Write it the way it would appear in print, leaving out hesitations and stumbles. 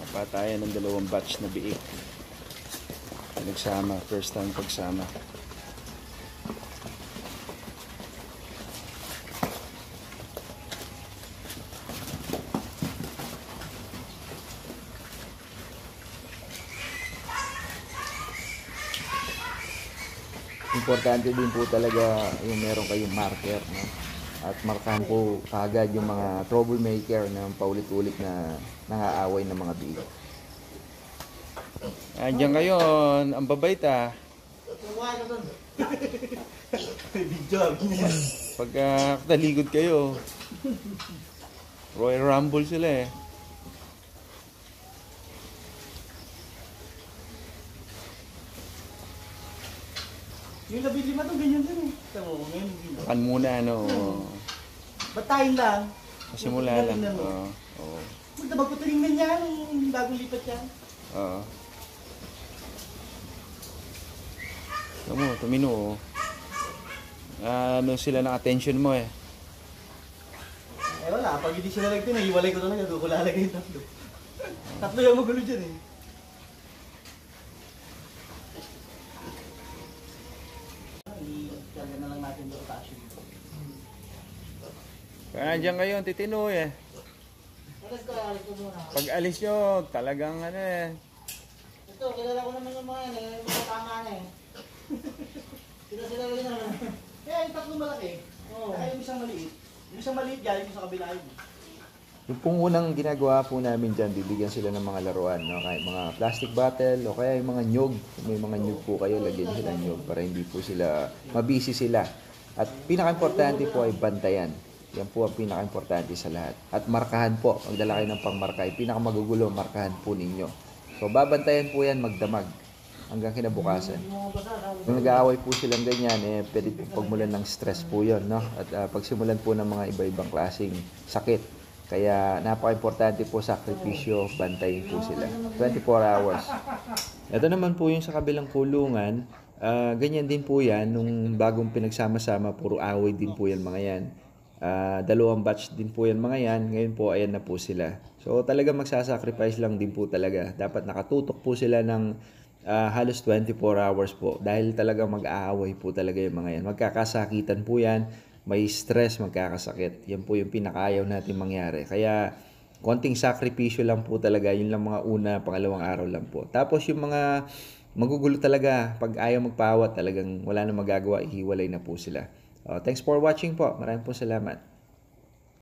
Patayan ng dalawang batch na biik. Nagsama, first time pagsama. Importante din po talaga yung meron kayong marker, no? At markahan po kagad yung mga troublemaker na paulit-ulit na nangaaway ng mga biik. Andiyan ngayon, ang babait ah. Pagka taligod kayo, Royal Rumble sila eh. Yung labing lima to, ganyan din eh. Tama mo, ngayon. Kan muna, ano. Batayin lang. Simula lang. Oo. Oo. Magdabag ko tinignan niya nung bagong lipat yan. Oo. Tama mo, tumino oh. Ano sila ng attention mo eh. Eh wala, pag hindi sila nagtin, iwalay ko talaga. Doon ko lalagay yung tatlo. Tatlo yung magulo dyan eh. Ikarga na lang natin yung rotation. Kaya nandiyan ngayon, titino eh. Alis ko muna. Pag alis nyo, talagang ano eh. Ito, kilala ko naman yung mga yan eh. Mga tama na eh. Sila rin naman. Kaya yung tatlong malaki. Oo. Kaya yung isang maliit. Yung isang maliit galing yung sa kabila yun. Yung pong unang ginagawa po namin dyan, bibigyan sila ng mga laruan, no? Kahit mga plastic bottle o kaya yung mga nyog. Kung may mga nyog po kayo, lagyan sila ng nyog para hindi po sila, mabisi sila. At pinaka-importante po ay bantayan. Yan po ang pinaka-importante sa lahat. At markahan po, magdala kayo ng pangmarkay. Pinaka-magugulo, markahan po ninyo. So babantayan po yan magdamag hanggang kinabukasan. Kung nag-aaway po silang ganyan, eh, pwede po pagmulan ng stress po yun, no? At pagsimulan po ng mga iba-ibang klaseng sakit. Kaya napaka-importante po sakripisyo, bantayin po sila. 24 hours. Ito naman po yung sa kabilang kulungan. Ganyan din po yan. Nung bagong pinagsama-sama, puro away din po yan mga yan. Dalawang batch din po yan mga yan. Ngayon po, ayan na po sila. So talaga magsasacrifice lang din po talaga. Dapat nakatutok po sila ng halos 24 hours po. Dahil talaga mag-aaway po talaga yung mga yan. Magkakasakitan po yan. May stress, magkakasakit. Yan po yung pinakaayaw natin mangyari. Kaya, konting sakripisyo lang po talaga. Yun lang mga una, pangalawang araw lang po. Tapos yung mga magugulo talaga, pag ayaw magpawat, talagang wala na magagawa, ihiwalay na po sila. Thanks for watching po. Maraming po salamat.